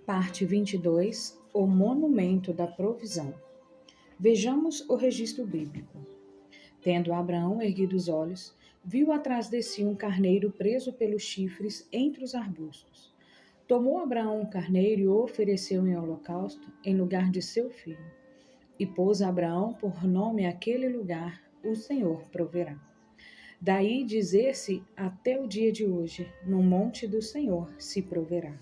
Parte 22, o monumento da provisão. Vejamos o registro bíblico. Tendo Abraão erguido os olhos, viu atrás de si um carneiro preso pelos chifres entre os arbustos. Tomou Abraão o carneiro e o ofereceu em holocausto em lugar de seu filho. E pôs Abraão por nome àquele lugar, o Senhor proverá. Daí dizer-se até o dia de hoje, no monte do Senhor se proverá.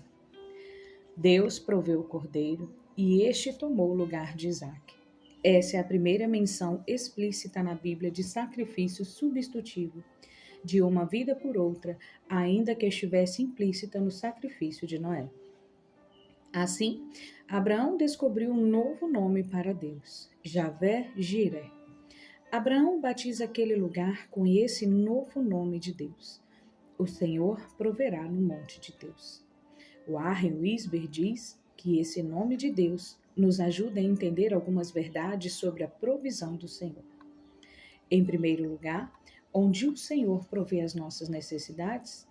Deus proveu o cordeiro e este tomou o lugar de Isaque. Essa é a primeira menção explícita na Bíblia de sacrifício substitutivo de uma vida por outra, ainda que estivesse implícita no sacrifício de Noé. Assim, Abraão descobriu um novo nome para Deus, Javé-Jiré. Abraão batiza aquele lugar com esse novo nome de Deus. O Senhor proverá no monte de Deus. Warren Wiersbe diz que esse nome de Deus nos ajuda a entender algumas verdades sobre a provisão do Senhor. Em primeiro lugar, onde o Senhor provê as nossas necessidades,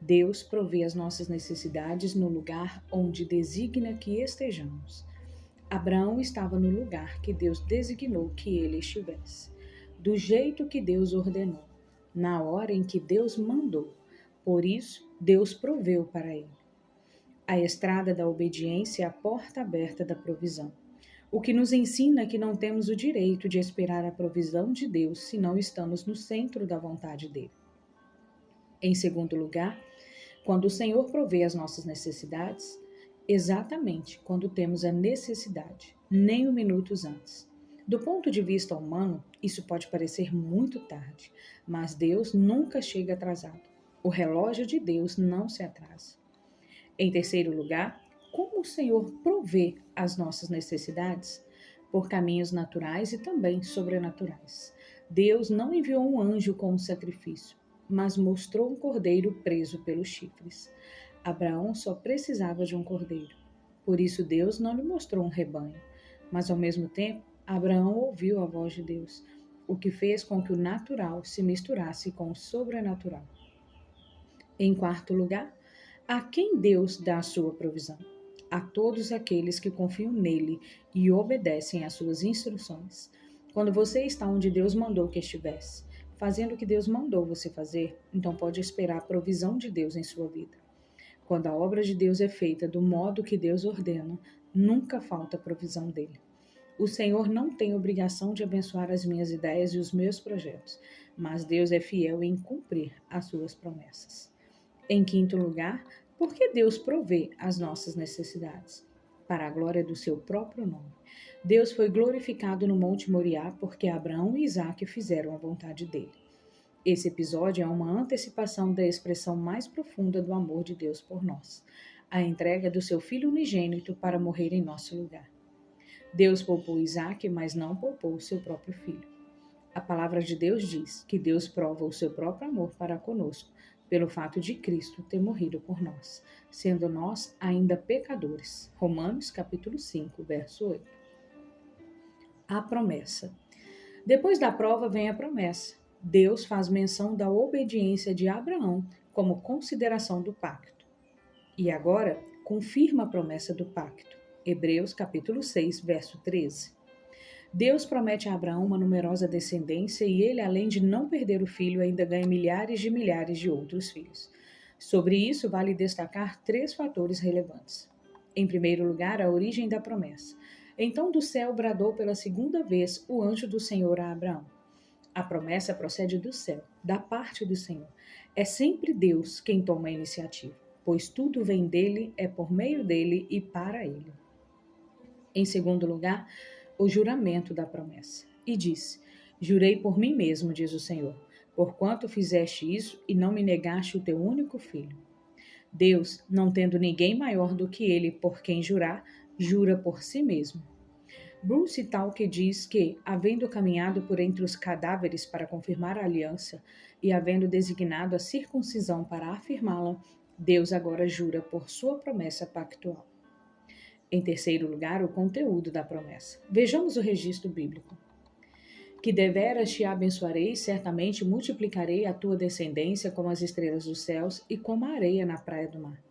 Deus provê as nossas necessidades no lugar onde designa que estejamos. Abraão estava no lugar que Deus designou que ele estivesse, do jeito que Deus ordenou, na hora em que Deus mandou. Por isso, Deus proveu para ele. A estrada da obediência é a porta aberta da provisão, o que nos ensina que não temos o direito de esperar a provisão de Deus se não estamos no centro da vontade dele. Em segundo lugar, quando o Senhor provê as nossas necessidades, exatamente quando temos a necessidade, nem um minuto antes. Do ponto de vista humano, isso pode parecer muito tarde, mas Deus nunca chega atrasado. O relógio de Deus não se atrasa. Em terceiro lugar, como o Senhor provê as nossas necessidades? Por caminhos naturais e também sobrenaturais. Deus não enviou um anjo com um sacrifício, mas mostrou um cordeiro preso pelos chifres. Abraão só precisava de um cordeiro. Por isso Deus não lhe mostrou um rebanho. Mas ao mesmo tempo, Abraão ouviu a voz de Deus, o que fez com que o natural se misturasse com o sobrenatural. Em quarto lugar, a quem Deus dá a sua provisão? A todos aqueles que confiam nele e obedecem às suas instruções. Quando você está onde Deus mandou que estivesse, fazendo o que Deus mandou você fazer, então pode esperar a provisão de Deus em sua vida. Quando a obra de Deus é feita do modo que Deus ordena, nunca falta a provisão dele. O Senhor não tem obrigação de abençoar as minhas ideias e os meus projetos, mas Deus é fiel em cumprir as suas promessas. Em quinto lugar, porque Deus provê as nossas necessidades, para a glória do seu próprio nome. Deus foi glorificado no Monte Moriá porque Abraão e Isaque fizeram a vontade dele. Esse episódio é uma antecipação da expressão mais profunda do amor de Deus por nós, a entrega do seu Filho unigênito para morrer em nosso lugar. Deus poupou Isaque, mas não poupou o seu próprio filho. A palavra de Deus diz que Deus prova o seu próprio amor para conosco, pelo fato de Cristo ter morrido por nós, sendo nós ainda pecadores. Romanos capítulo 5, verso 8. A promessa. Depois da prova vem a promessa. Deus faz menção da obediência de Abraão como consideração do pacto. E agora, confirma a promessa do pacto. Hebreus capítulo 6, verso 13. Deus promete a Abraão uma numerosa descendência e ele, além de não perder o filho, ainda ganha milhares de outros filhos. Sobre isso, vale destacar 3 fatores relevantes. Em primeiro lugar, a origem da promessa. Então do céu bradou pela segunda vez o anjo do Senhor a Abraão. A promessa procede do céu, da parte do Senhor. É sempre Deus quem toma a iniciativa, pois tudo vem dele, é por meio dele e para ele. Em segundo lugar, o juramento da promessa. E disse: Jurei por mim mesmo, diz o Senhor, porquanto fizeste isso e não me negaste o teu único filho. Deus, não tendo ninguém maior do que ele por quem jurar, jura por si mesmo. Bruce Talk diz que, havendo caminhado por entre os cadáveres para confirmar a aliança e havendo designado a circuncisão para afirmá-la, Deus agora jura por sua promessa pactual. Em terceiro lugar, o conteúdo da promessa. Vejamos o registro bíblico. Que deveras te abençoarei, certamente multiplicarei a tua descendência como as estrelas dos céus e como a areia na praia do mar.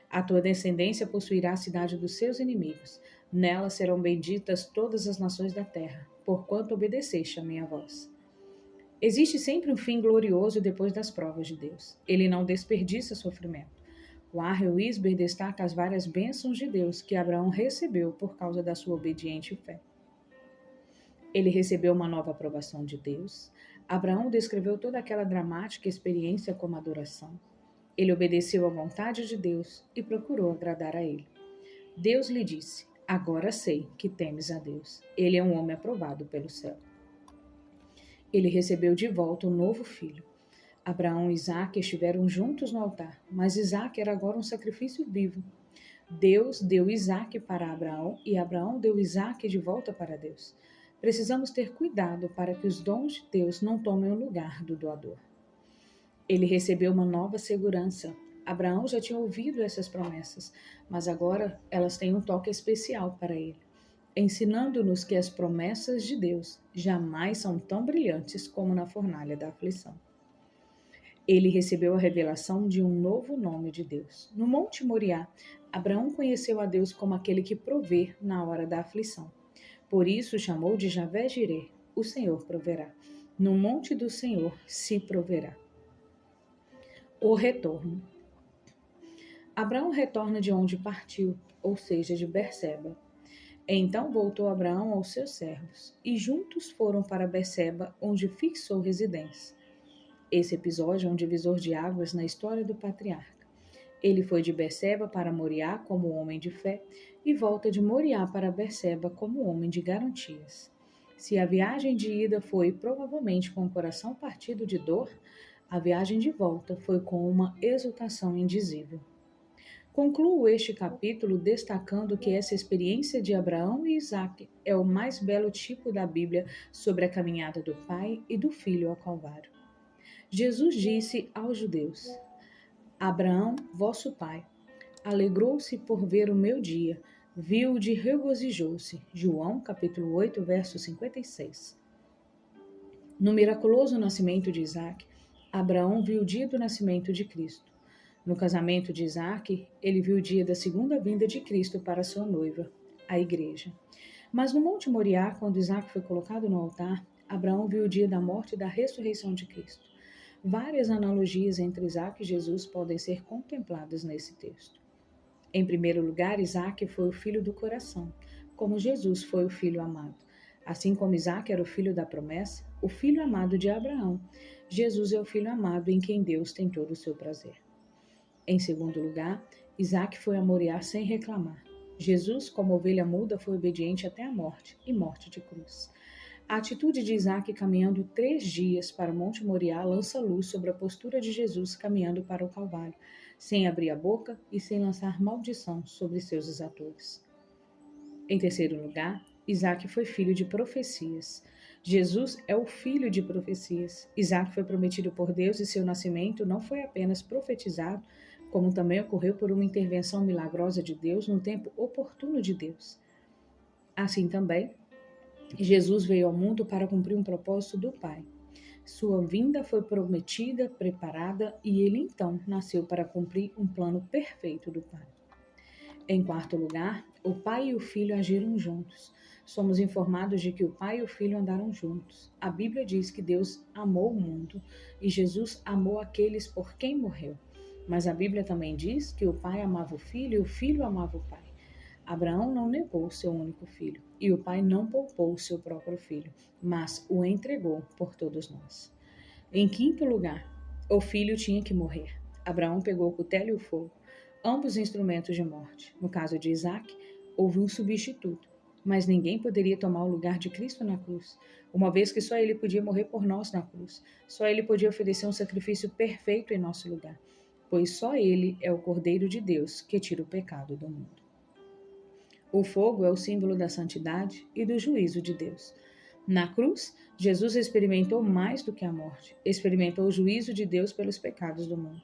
A tua descendência possuirá a cidade dos seus inimigos. Nela serão benditas todas as nações da terra, porquanto obedeceste a minha voz. Existe sempre um fim glorioso depois das provas de Deus. Ele não desperdiça sofrimento. O R. Wisber destaca as várias bênçãos de Deus que Abraão recebeu por causa da sua obediente fé. Ele recebeu uma nova aprovação de Deus. Abraão descreveu toda aquela dramática experiência como adoração. Ele obedeceu à vontade de Deus e procurou agradar a ele. Deus lhe disse: agora sei que temes a Deus. Ele é um homem aprovado pelo céu. Ele recebeu de volta um novo filho. Abraão e Isaque estiveram juntos no altar, mas Isaque era agora um sacrifício vivo. Deus deu Isaque para Abraão e Abraão deu Isaque de volta para Deus. Precisamos ter cuidado para que os dons de Deus não tomem o lugar do doador. Ele recebeu uma nova segurança. Abraão já tinha ouvido essas promessas, mas agora elas têm um toque especial para ele, ensinando-nos que as promessas de Deus jamais são tão brilhantes como na fornalha da aflição. Ele recebeu a revelação de um novo nome de Deus. No Monte Moriá, Abraão conheceu a Deus como aquele que provê na hora da aflição. Por isso chamou de Javé Jireh, o Senhor proverá. No monte do Senhor se proverá. O retorno. Abraão retorna de onde partiu, ou seja, de Berseba. Então voltou Abraão aos seus servos, e juntos foram para Berseba, onde fixou residência. Esse episódio é um divisor de águas na história do patriarca. Ele foi de Berseba para Moriá como homem de fé e volta de Moriá para Berseba como homem de garantias. Se a viagem de ida foi provavelmente com o coração partido de dor, a viagem de volta foi com uma exultação indizível. Concluo este capítulo destacando que essa experiência de Abraão e Isaque é o mais belo tipo da Bíblia sobre a caminhada do pai e do filho ao Calvário. Jesus disse aos judeus: Abraão, vosso pai, alegrou-se por ver o meu dia, viu-o e regozijou-se. João, capítulo 8, verso 56. No miraculoso nascimento de Isaque, Abraão viu o dia do nascimento de Cristo. No casamento de Isaque, ele viu o dia da segunda vinda de Cristo para sua noiva, a igreja. Mas no Monte Moriá, quando Isaque foi colocado no altar, Abraão viu o dia da morte e da ressurreição de Cristo. Várias analogias entre Isaque e Jesus podem ser contempladas nesse texto. Em primeiro lugar, Isaque foi o filho do coração, como Jesus foi o filho amado. Assim como Isaque era o filho da promessa, o filho amado de Abraão, Jesus é o filho amado em quem Deus tem todo o seu prazer. Em segundo lugar, Isaque foi a Moriá sem reclamar. Jesus, como ovelha muda, foi obediente até a morte, e morte de cruz. A atitude de Isaque caminhando 3 dias para o Monte Moriá lança luz sobre a postura de Jesus caminhando para o Calvário, sem abrir a boca e sem lançar maldição sobre seus exatores. Em terceiro lugar, Isaque foi filho de profecias. Jesus é o filho de profecias. Isaque foi prometido por Deus e seu nascimento não foi apenas profetizado, como também ocorreu por uma intervenção milagrosa de Deus no tempo oportuno de Deus. Assim também, Jesus veio ao mundo para cumprir um propósito do Pai. Sua vinda foi prometida, preparada, e ele então nasceu para cumprir um plano perfeito do Pai. Em quarto lugar, o Pai e o Filho agiram juntos. Somos informados de que o Pai e o Filho andaram juntos. A Bíblia diz que Deus amou o mundo e Jesus amou aqueles por quem morreu. Mas a Bíblia também diz que o Pai amava o Filho e o Filho amava o Pai. Abraão não negou seu único filho, e o pai não poupou o seu próprio filho, mas o entregou por todos nós. Em quinto lugar, o filho tinha que morrer. Abraão pegou o cutelo e o fogo, ambos instrumentos de morte. No caso de Isaque, houve um substituto, mas ninguém poderia tomar o lugar de Cristo na cruz, uma vez que só ele podia morrer por nós na cruz. Só ele podia oferecer um sacrifício perfeito em nosso lugar, pois só ele é o Cordeiro de Deus que tira o pecado do mundo. O fogo é o símbolo da santidade e do juízo de Deus. Na cruz, Jesus experimentou mais do que a morte, experimentou o juízo de Deus pelos pecados do mundo.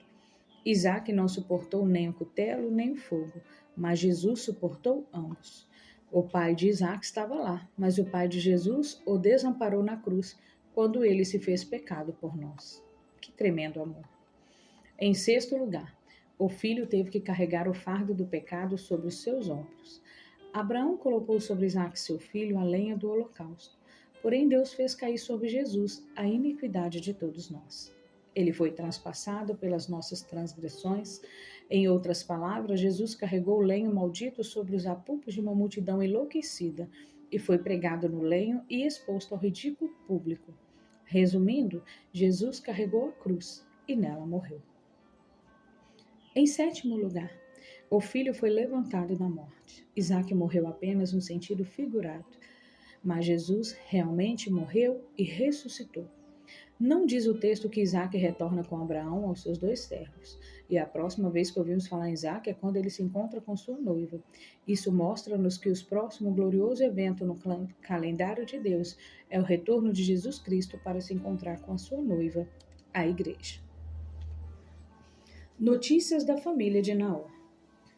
Isaque não suportou nem o cutelo nem o fogo, mas Jesus suportou ambos. O pai de Isaque estava lá, mas o pai de Jesus o desamparou na cruz quando ele se fez pecado por nós. Que tremendo amor! Em sexto lugar, O filho teve que carregar o fardo do pecado sobre os seus ombros. Abraão colocou sobre Isaque, seu filho, a lenha do holocausto. Porém, Deus fez cair sobre Jesus a iniquidade de todos nós. Ele foi transpassado pelas nossas transgressões. Em outras palavras, Jesus carregou o lenho maldito sobre os apupos de uma multidão enlouquecida e foi pregado no lenho e exposto ao ridículo público. Resumindo, Jesus carregou a cruz e nela morreu. Em sétimo lugar, o filho foi levantado da morte. Isaque morreu apenas no sentido figurado, mas Jesus realmente morreu e ressuscitou. Não diz o texto que Isaque retorna com Abraão aos seus 2 servos, e a próxima vez que ouvimos falar em Isaque é quando ele se encontra com sua noiva. Isso mostra-nos que o próximo glorioso evento no calendário de Deus é o retorno de Jesus Cristo para se encontrar com a sua noiva, a igreja. Notícias da família de Naor.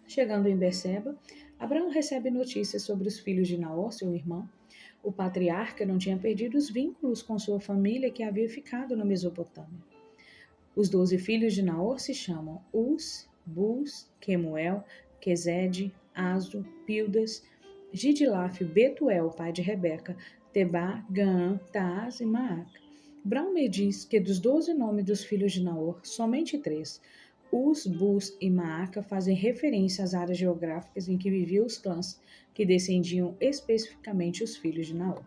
Chegando em Berseba, Abraão recebe notícias sobre os filhos de Naor, seu irmão. O patriarca não tinha perdido os vínculos com sua família que havia ficado na Mesopotâmia. Os 12 filhos de Naor se chamam Uz, Buz, Quemuel, Quezede, Azo, Pildas, Gidlaf, Betuel, pai de Rebeca, Tebá, Gaã, Taás e Maaca. Braume diz que dos 12 nomes dos filhos de Naor, somente 3, Uz, Buz e Maaca, fazem referência às áreas geográficas em que viviam os clãs que descendiam especificamente os filhos de Naor.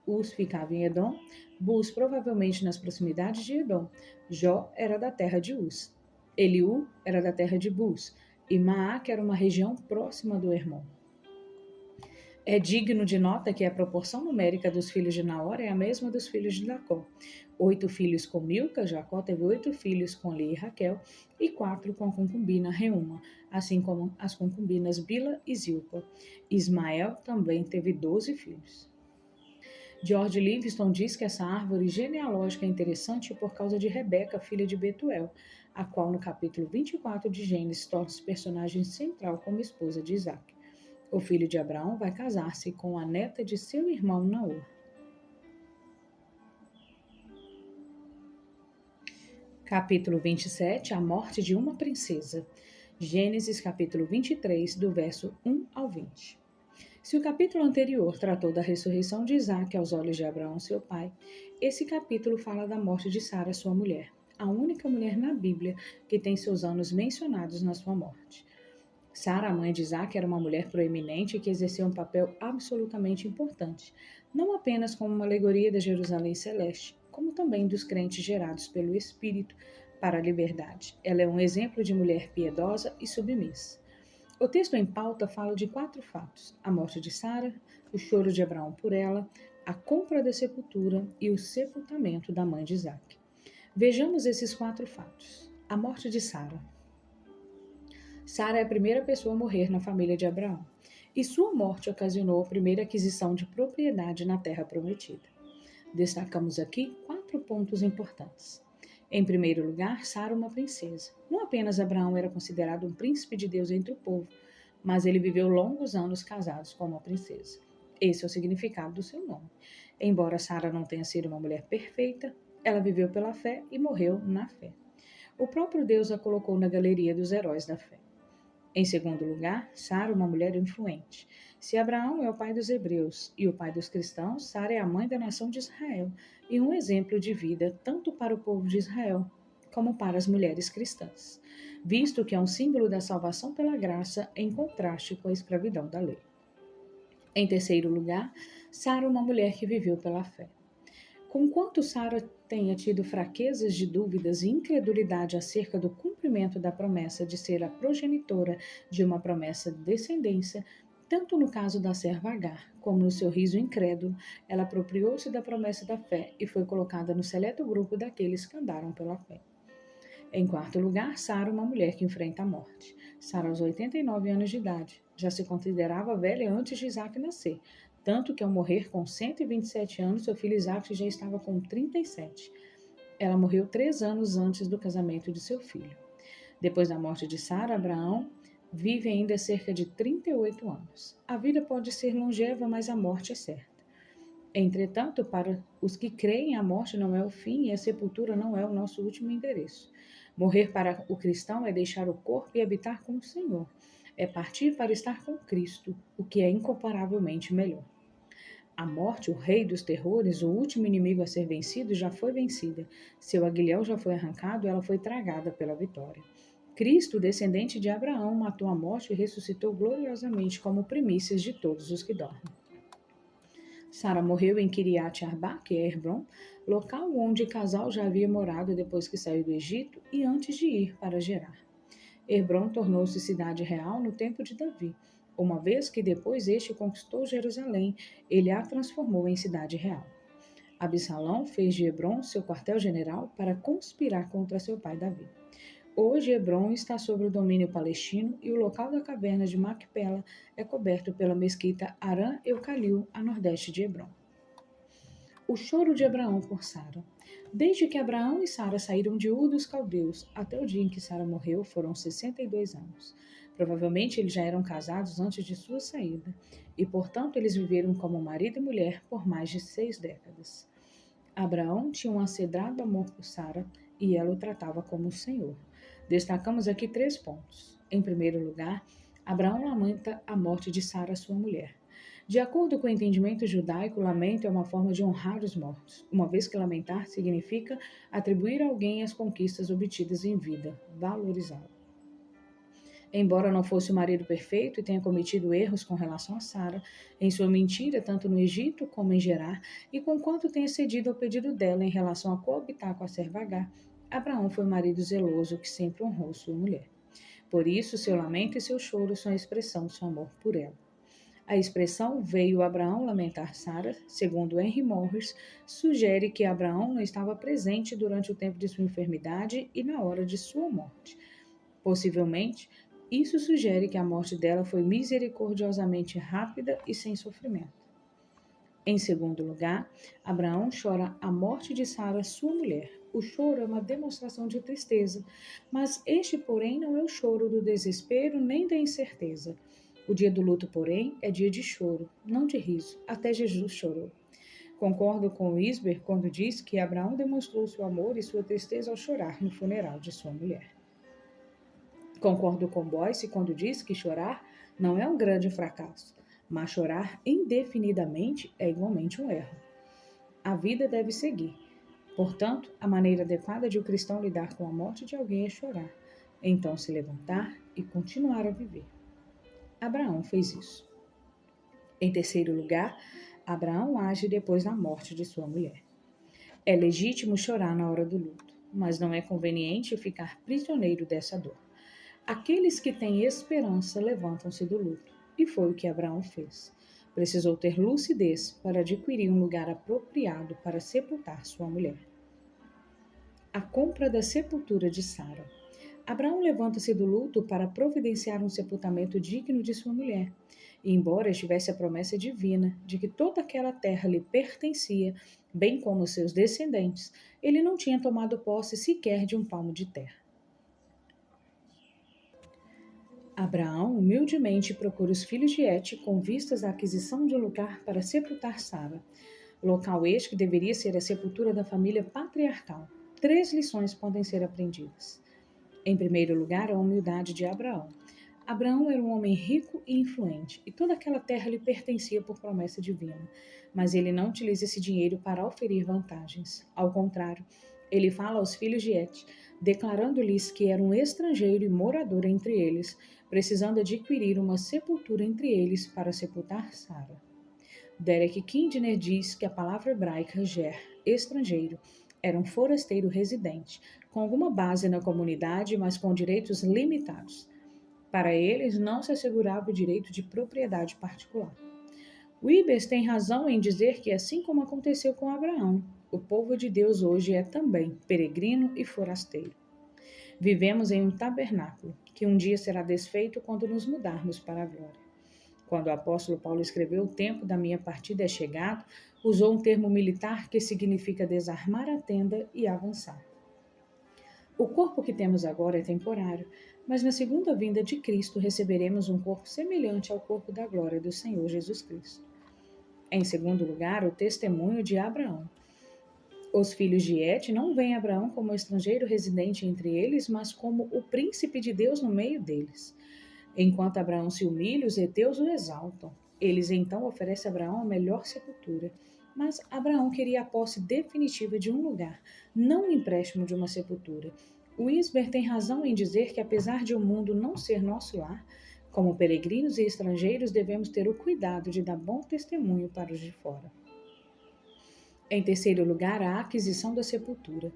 Uz ficava em Edom, Buz provavelmente nas proximidades de Edom, Jó era da terra de Uz, Eliú era da terra de Buz, e Maaca era uma região próxima do Hermon. É digno de nota que a proporção numérica dos filhos de Naor é a mesma dos filhos de Jacó. 8 filhos com Milca, Jacó teve 8 filhos com Lia e Raquel, e 4 com a concubina Reuma, assim como as concubinas Bila e Zilpa. Ismael também teve 12 filhos. George Livingstone diz que essa árvore genealógica é interessante por causa de Rebeca, filha de Betuel, a qual no capítulo 24 de Gênesis torna-se personagem central como esposa de Isaac. O filho de Abraão vai casar-se com a neta de seu irmão Naor. Capítulo 27, a morte de uma princesa. Gênesis capítulo 23, do verso 1 ao 20. Se o capítulo anterior tratou da ressurreição de Isaque aos olhos de Abraão, seu pai, esse capítulo fala da morte de Sara, sua mulher, a única mulher na Bíblia que tem seus anos mencionados na sua morte. Sara, a mãe de Isaque, era uma mulher proeminente que exerceu um papel absolutamente importante, não apenas como uma alegoria da Jerusalém celeste, como também dos crentes gerados pelo Espírito para a liberdade. Ela é um exemplo de mulher piedosa e submissa. O texto em pauta fala de 4 fatos: a morte de Sara, o choro de Abraão por ela, a compra da sepultura e o sepultamento da mãe de Isaque. Vejamos esses 4 fatos. A morte de Sara. Sara é a primeira pessoa a morrer na família de Abraão, e sua morte ocasionou a primeira aquisição de propriedade na terra prometida. Destacamos aqui 4 pontos importantes. Em primeiro lugar, Sara, uma princesa. Não apenas Abraão era considerado um príncipe de Deus entre o povo, mas ele viveu longos anos casados com uma princesa. Esse é o significado do seu nome. Embora Sara não tenha sido uma mulher perfeita, ela viveu pela fé e morreu na fé. O próprio Deus a colocou na galeria dos heróis da fé. Em segundo lugar, Sara, uma mulher influente. Se Abraão é o pai dos hebreus e o pai dos cristãos, Sara é a mãe da nação de Israel e um exemplo de vida tanto para o povo de Israel como para as mulheres cristãs, visto que é um símbolo da salvação pela graça em contraste com a escravidão da lei. Em terceiro lugar, Sara, uma mulher que viveu pela fé. Conquanto Sara tenha tido fraquezas de dúvidas e incredulidade acerca do cumprimento da promessa de ser a progenitora de uma promessa de descendência, tanto no caso da serva Agar, como no seu riso incrédulo, ela apropriou-se da promessa da fé e foi colocada no seleto grupo daqueles que andaram pela fé. Em quarto lugar, Sara, uma mulher que enfrenta a morte. Sara, aos 89 anos de idade, já se considerava velha antes de Isaque nascer, tanto que ao morrer com 127 anos, seu filho Isaque já estava com 37. Ela morreu 3 anos antes do casamento de seu filho. Depois da morte de Sara, Abraão vive ainda cerca de 38 anos. A vida pode ser longeva, mas a morte é certa. Entretanto, para os que creem, a morte não é o fim e a sepultura não é o nosso último endereço. Morrer para o cristão é deixar o corpo e habitar com o Senhor. É partir para estar com Cristo, o que é incomparavelmente melhor. A morte, o rei dos terrores, o último inimigo a ser vencido, já foi vencida. Seu aguilhão já foi arrancado, ela foi tragada pela vitória. Cristo, descendente de Abraão, matou a morte e ressuscitou gloriosamente como primícias de todos os que dormem. Sara morreu em Kiriat Arba, que é Hebron, local onde o casal já havia morado depois que saiu do Egito e antes de ir para Gerar. Hebron tornou-se cidade real no tempo de Davi. Uma vez que depois este conquistou Jerusalém, ele a transformou em cidade real. Absalão fez de Hebron seu quartel-general para conspirar contra seu pai Davi. Hoje, Hebron está sob o domínio palestino e o local da caverna de Macpela é coberto pela mesquita Aram Eucalil, a nordeste de Hebron. O choro de Abraão por Sara. Desde que Abraão e Sara saíram de Ur dos Caldeus até o dia em que Sara morreu, foram 62 anos. Provavelmente eles já eram casados antes de sua saída, e portanto eles viveram como marido e mulher por mais de 6 décadas. Abraão tinha um acedrado amor por Sara e ela o tratava como o Senhor. Destacamos aqui 3 pontos. Em primeiro lugar, Abraão lamenta a morte de Sara, sua mulher. De acordo com o entendimento judaico, lamento é uma forma de honrar os mortos, uma vez que lamentar significa atribuir a alguém as conquistas obtidas em vida, valorizá-lo. Embora não fosse o marido perfeito e tenha cometido erros com relação a Sara, em sua mentira tanto no Egito como em Gerar, e conquanto tenha cedido ao pedido dela em relação a coabitar com a serva Agar, Abraão foi um marido zeloso que sempre honrou sua mulher. Por isso, seu lamento e seu choro são a expressão do seu amor por ela. A expressão veio Abraão lamentar Sara, segundo Henry Morris, sugere que Abraão não estava presente durante o tempo de sua enfermidade e na hora de sua morte. Possivelmente, isso sugere que a morte dela foi misericordiosamente rápida e sem sofrimento. Em segundo lugar, Abraão chora a morte de Sara, sua mulher. O choro é uma demonstração de tristeza, mas este, porém, não é o choro do desespero nem da incerteza. O dia do luto, porém, é dia de choro, não de riso. Até Jesus chorou. Concordo com Isber quando diz que Abraão demonstrou seu amor e sua tristeza ao chorar no funeral de sua mulher. Concordo com Boyce quando diz que chorar não é um grande fracasso, mas chorar indefinidamente é igualmente um erro. A vida deve seguir. Portanto, a maneira adequada de o cristão lidar com a morte de alguém é chorar, então se levantar e continuar a viver. Abraão fez isso. Em terceiro lugar, Abraão age depois da morte de sua mulher. É legítimo chorar na hora do luto, mas não é conveniente ficar prisioneiro dessa dor. Aqueles que têm esperança levantam-se do luto, e foi o que Abraão fez. Precisou ter lucidez para adquirir um lugar apropriado para sepultar sua mulher. A compra da sepultura de Sara. Abraão levanta-se do luto para providenciar um sepultamento digno de sua mulher. E embora estivesse a promessa divina de que toda aquela terra lhe pertencia, bem como seus descendentes, ele não tinha tomado posse sequer de um palmo de terra. Abraão humildemente procura os filhos de Et com vistas à aquisição de um lugar para sepultar Sara. Local este que deveria ser a sepultura da família patriarcal. 3 lições podem ser aprendidas. Em primeiro lugar, a humildade de Abraão. Abraão era um homem rico e influente, e toda aquela terra lhe pertencia por promessa divina. Mas ele não utiliza esse dinheiro para oferir vantagens. Ao contrário, ele fala aos filhos de Et, declarando-lhes que era um estrangeiro e morador entre eles, precisando adquirir uma sepultura entre eles para sepultar Sara. Derek Kidner diz que a palavra hebraica ger, estrangeiro, era um forasteiro residente, com alguma base na comunidade, mas com direitos limitados. Para eles, não se assegurava o direito de propriedade particular. Webers tem razão em dizer que, assim como aconteceu com Abraão, o povo de Deus hoje é também peregrino e forasteiro. Vivemos em um tabernáculo, que um dia será desfeito quando nos mudarmos para a glória. Quando o apóstolo Paulo escreveu "O tempo da minha partida é chegado", usou um termo militar que significa desarmar a tenda e avançar. O corpo que temos agora é temporário, mas na segunda vinda de Cristo receberemos um corpo semelhante ao corpo da glória do Senhor Jesus Cristo. Em segundo lugar, o testemunho de Abraão. Os filhos de Et não veem Abraão como estrangeiro residente entre eles, mas como o príncipe de Deus no meio deles. Enquanto Abraão se humilha, os heteus o exaltam. Eles então oferecem a Abraão a melhor sepultura. Mas Abraão queria a posse definitiva de um lugar, não o empréstimo de uma sepultura. Wiesber tem razão em dizer que, apesar de o mundo não ser nosso lar, como peregrinos e estrangeiros, devemos ter o cuidado de dar bom testemunho para os de fora. Em terceiro lugar, a aquisição da sepultura.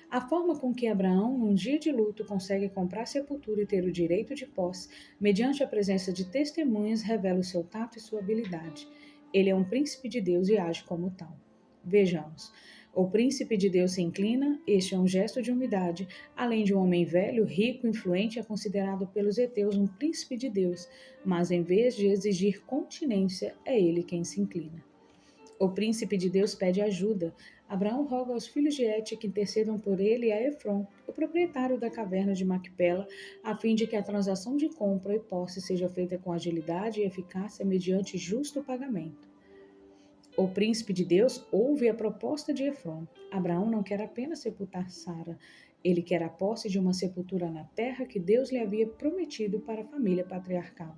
A forma com que Abraão, num dia de luto, consegue comprar sepultura e ter o direito de posse, mediante a presença de testemunhas, revela o seu tato e sua habilidade. Ele é um príncipe de Deus e age como tal. Vejamos. O príncipe de Deus se inclina, este é um gesto de humildade. Além de um homem velho, rico, influente, é considerado pelos heteus um príncipe de Deus, mas em vez de exigir continência, é ele quem se inclina. O príncipe de Deus pede ajuda. Abraão roga aos filhos de Et que intercedam por ele e a Efron, o proprietário da caverna de Macpela, a fim de que a transação de compra e posse seja feita com agilidade e eficácia mediante justo pagamento. O príncipe de Deus ouve a proposta de Efron. Abraão não quer apenas sepultar Sara, ele quer a posse de uma sepultura na terra que Deus lhe havia prometido para a família patriarcal.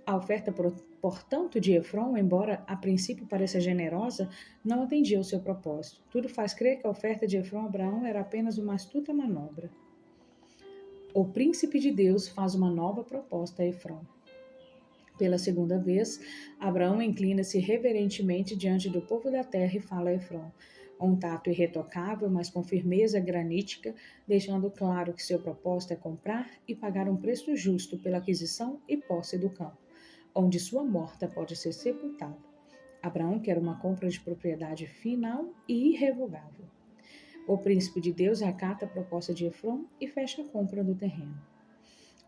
A oferta, portanto, de Efron, embora a princípio pareça generosa, não atendia ao seu propósito. Tudo faz crer que a oferta de Efron a Abraão era apenas uma astuta manobra. O príncipe de Deus faz uma nova proposta a Efron. Pela segunda vez, Abraão inclina-se reverentemente diante do povo da terra e fala a Efron, um tato irretocável, mas com firmeza granítica, deixando claro que seu propósito é comprar e pagar um preço justo pela aquisição e posse do campo, onde sua morta pode ser sepultada. Abraão quer uma compra de propriedade final e irrevogável. O príncipe de Deus acata a proposta de Efron e fecha a compra do terreno.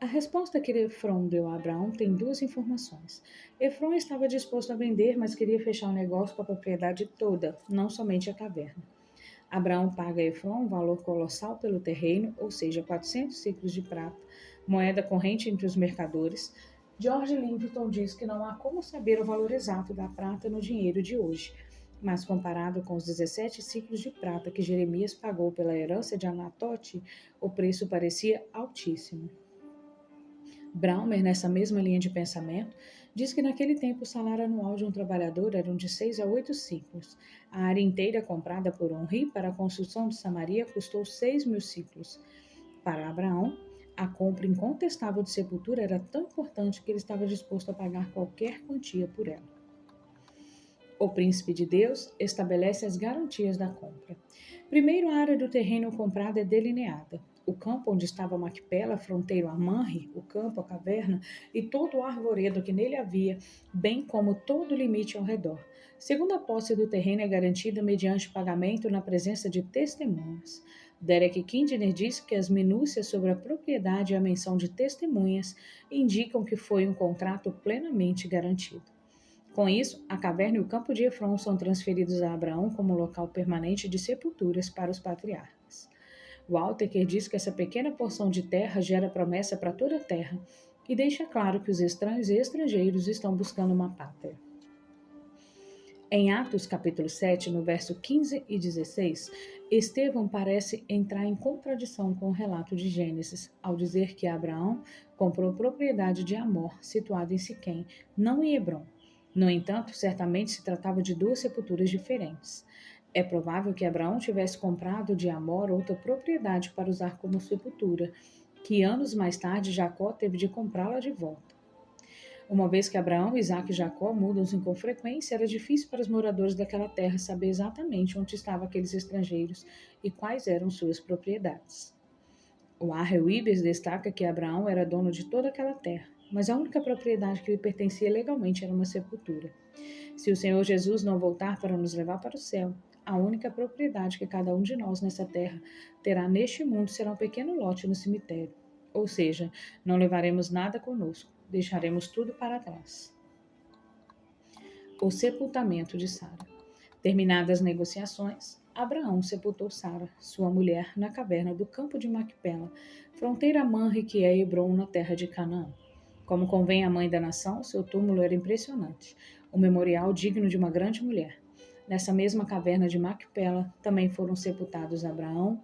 A resposta que Efron deu a Abraão tem duas informações. Efron estava disposto a vender, mas queria fechar o negócio com a propriedade toda, não somente a caverna. Abraão paga a Efron um valor colossal pelo terreno, ou seja, 400 ciclos de prata, moeda corrente entre os mercadores. George Livingstone diz que não há como saber o valor exato da prata no dinheiro de hoje, mas comparado com os 17 ciclos de prata que Jeremias pagou pela herança de Anatote, o preço parecia altíssimo. Braumer, nessa mesma linha de pensamento, diz que naquele tempo o salário anual de um trabalhador era de 6 a 8 ciclos. A área inteira comprada por Onri para a construção de Samaria custou 6.000 ciclos. Para Abraão, a compra incontestável de sepultura era tão importante que ele estava disposto a pagar qualquer quantia por ela. O príncipe de Deus estabelece as garantias da compra. Primeiro, a área do terreno comprado é delineada. O campo onde estava Macpela, fronteiro a Manre, o campo, a caverna e todo o arvoredo que nele havia, bem como todo o limite ao redor. Segundo, a posse do terreno é garantida mediante pagamento na presença de testemunhas. Derek Kidner diz que as minúcias sobre a propriedade e a menção de testemunhas indicam que foi um contrato plenamente garantido. Com isso, a caverna e o campo de Efron são transferidos a Abraão como local permanente de sepulturas para os patriarcas. Walter diz que essa pequena porção de terra gera promessa para toda a terra e deixa claro que os estranhos e estrangeiros estão buscando uma pátria. Em Atos capítulo 7, no verso 15 e 16, Estevão parece entrar em contradição com o relato de Gênesis, ao dizer que Abraão comprou propriedade de Amor, situada em Siquém, não em Hebrom. No entanto, certamente se tratava de duas sepulturas diferentes. É provável que Abraão tivesse comprado de Amor outra propriedade para usar como sepultura, que anos mais tarde Jacó teve de comprá-la de volta. Uma vez que Abraão, Isaque e Jacó mudam-se com frequência, era difícil para os moradores daquela terra saber exatamente onde estavam aqueles estrangeiros e quais eram suas propriedades. O R. Wiebes destaca que Abraão era dono de toda aquela terra, mas a única propriedade que lhe pertencia legalmente era uma sepultura. Se o Senhor Jesus não voltar para nos levar para o céu, a única propriedade que cada um de nós nessa terra terá neste mundo será um pequeno lote no cemitério. Ou seja, não levaremos nada conosco, deixaremos tudo para trás. O sepultamento de Sara. Terminadas as negociações, Abraão sepultou Sara, sua mulher, na caverna do campo de Macpela, fronteira a Manre, que é Hebrom, na terra de Canaã. Como convém à mãe da nação, seu túmulo era impressionante, um memorial digno de uma grande mulher. Nessa mesma caverna de Macpela também foram sepultados Abraão,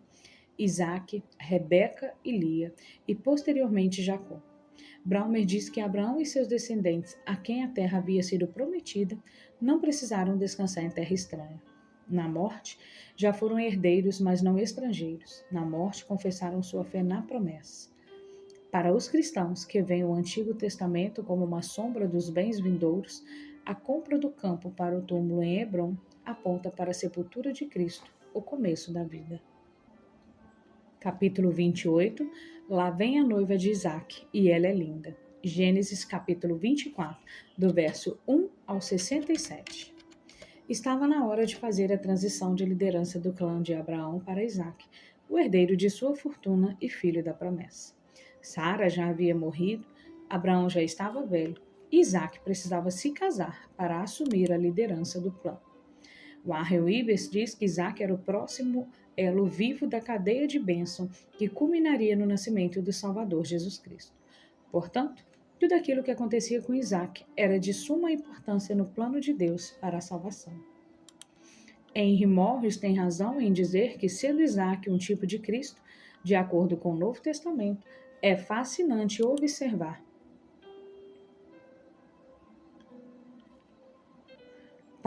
Isaque, Rebeca e Lia, e posteriormente Jacó. Braumer diz que Abraão e seus descendentes, a quem a terra havia sido prometida, não precisaram descansar em terra estranha. Na morte, já foram herdeiros, mas não estrangeiros. Na morte, confessaram sua fé na promessa. Para os cristãos que veem o Antigo Testamento como uma sombra dos bens vindouros, a compra do campo para o túmulo em Hebrom aponta para a sepultura de Cristo, o começo da vida. Capítulo 28. Lá vem a noiva de Isaque, e ela é linda. Gênesis capítulo 24, do verso 1 ao 67. Estava na hora de fazer a transição de liderança do clã de Abraão para Isaque, o herdeiro de sua fortuna e filho da promessa. Sara já havia morrido, Abraão já estava velho, e Isaque precisava se casar para assumir a liderança do clã. Warren Ives diz que Isaque era o próximo elo vivo da cadeia de bênção que culminaria no nascimento do Salvador Jesus Cristo. Portanto, tudo aquilo que acontecia com Isaque era de suma importância no plano de Deus para a salvação. Henry Morris tem razão em dizer que, sendo Isaque um tipo de Cristo, de acordo com o Novo Testamento, é fascinante observar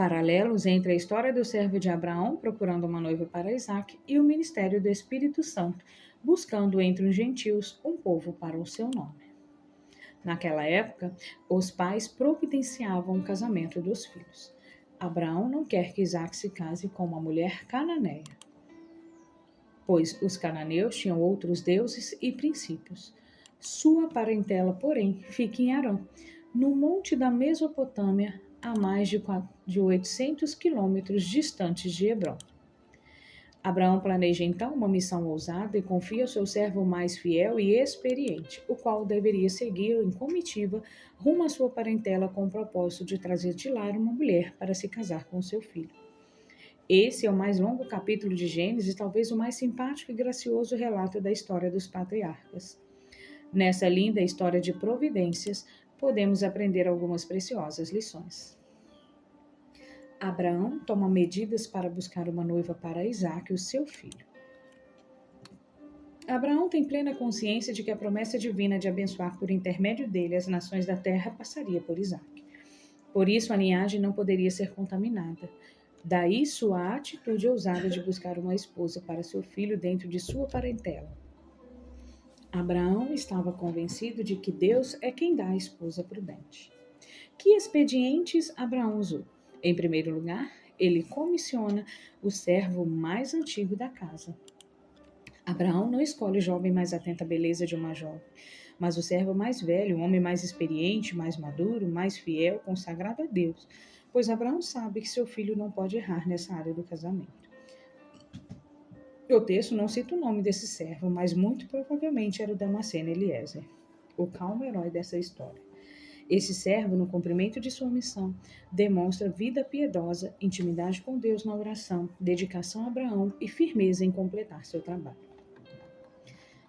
paralelos entre a história do servo de Abraão procurando uma noiva para Isaque e o ministério do Espírito Santo, buscando entre os gentios um povo para o seu nome. Naquela época, os pais providenciavam o casamento dos filhos. Abraão não quer que Isaque se case com uma mulher cananeia, pois os cananeus tinham outros deuses e princípios. Sua parentela, porém, fica em Arã, no monte da Mesopotâmia, a mais de 800 quilômetros distantes de Hebrom. Abraão planeja então uma missão ousada e confia ao seu servo mais fiel e experiente, o qual deveria seguir em comitiva rumo à sua parentela com o propósito de trazer de lá uma mulher para se casar com seu filho. Esse é o mais longo capítulo de Gênesis, talvez o mais simpático e gracioso relato da história dos patriarcas. Nessa linda história de providências, podemos aprender algumas preciosas lições. Abraão toma medidas para buscar uma noiva para Isaque, o seu filho. Abraão tem plena consciência de que a promessa divina de abençoar por intermédio dele as nações da terra passaria por Isaque. Por isso, a linhagem não poderia ser contaminada. Daí sua atitude ousada de buscar uma esposa para seu filho dentro de sua parentela. Abraão estava convencido de que Deus é quem dá a esposa prudente. Que expedientes Abraão usou? Em primeiro lugar, ele comissiona o servo mais antigo da casa. Abraão não escolhe o jovem mais atento à beleza de uma jovem, mas o servo mais velho, o homem mais experiente, mais maduro, mais fiel, consagrado a Deus, pois Abraão sabe que seu filho não pode errar nessa área do casamento. O texto não cita o nome desse servo, mas muito provavelmente era o Damasceno Eliezer, o calmo herói dessa história. Esse servo, no cumprimento de sua missão, demonstra vida piedosa, intimidade com Deus na oração, dedicação a Abraão e firmeza em completar seu trabalho.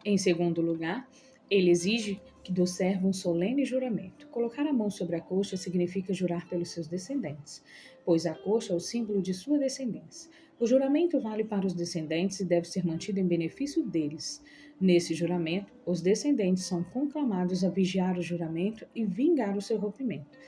Em segundo lugar, ele exige que do servo um solene juramento. Colocar a mão sobre a coxa significa jurar pelos seus descendentes, pois a coxa é o símbolo de sua descendência. O juramento vale para os descendentes e deve ser mantido em benefício deles. Nesse juramento, os descendentes são conclamados a vigiar o juramento e vingar o seu rompimento.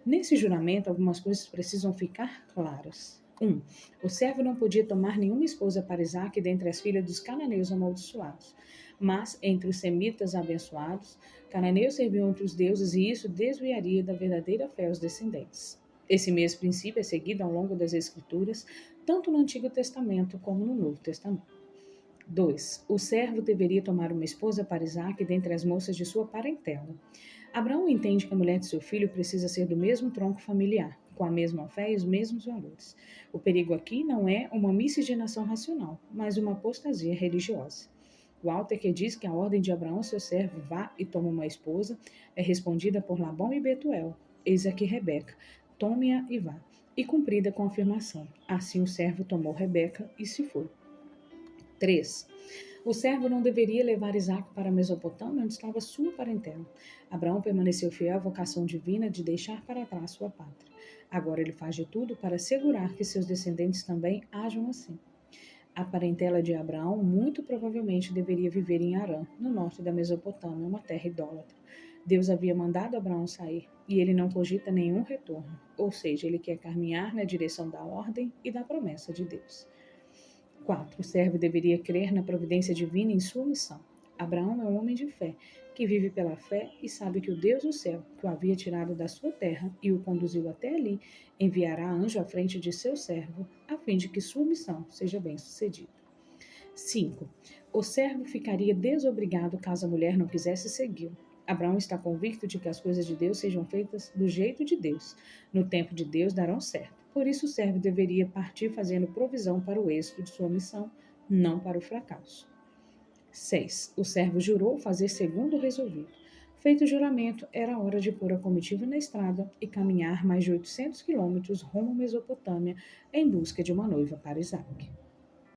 Nesse juramento, algumas coisas precisam ficar claras. 1. O servo não podia tomar nenhuma esposa para Isaque dentre as filhas dos cananeus amaldiçoados. Mas, entre os semitas abençoados, cananeus serviam outros deuses e isso desviaria da verdadeira fé aos descendentes. Esse mesmo princípio é seguido ao longo das Escrituras, tanto no Antigo Testamento como no Novo Testamento. 2. O servo deveria tomar uma esposa para Isaque dentre as moças de sua parentela. Abraão entende que a mulher de seu filho precisa ser do mesmo tronco familiar, com a mesma fé e os mesmos valores. O perigo aqui não é uma miscigenação racional, mas uma apostasia religiosa. Walter, que diz que a ordem de Abraão, seu servo, vá e toma uma esposa, é respondida por Labão e Betuel. Eis aqui Rebeca, tome-a e vá. E cumprida com a afirmação. Assim o servo tomou Rebeca e se foi. 3. O servo não deveria levar Isaque para a Mesopotâmia, onde estava sua parentela. Abraão permaneceu fiel à vocação divina de deixar para trás sua pátria. Agora ele faz de tudo para assegurar que seus descendentes também hajam assim. A parentela de Abraão muito provavelmente deveria viver em Harã, no norte da Mesopotâmia, uma terra idólatra. Deus havia mandado Abraão sair e ele não cogita nenhum retorno, ou seja, ele quer caminhar na direção da ordem e da promessa de Deus. 4. O servo deveria crer na providência divina em sua missão. Abraão é um homem de fé, que vive pela fé e sabe que o Deus do céu, que o havia tirado da sua terra e o conduziu até ali, enviará anjo à frente de seu servo, a fim de que sua missão seja bem-sucedida. 5. O servo ficaria desobrigado caso a mulher não quisesse segui-lo. Abraão está convicto de que as coisas de Deus sejam feitas do jeito de Deus. No tempo de Deus darão certo. Por isso o servo deveria partir fazendo provisão para o êxito de sua missão, não para o fracasso. 6. O servo jurou fazer segundo o resolvido. Feito o juramento, era hora de pôr a comitiva na estrada e caminhar mais de 800 quilômetros rumo à Mesopotâmia em busca de uma noiva para Isaque.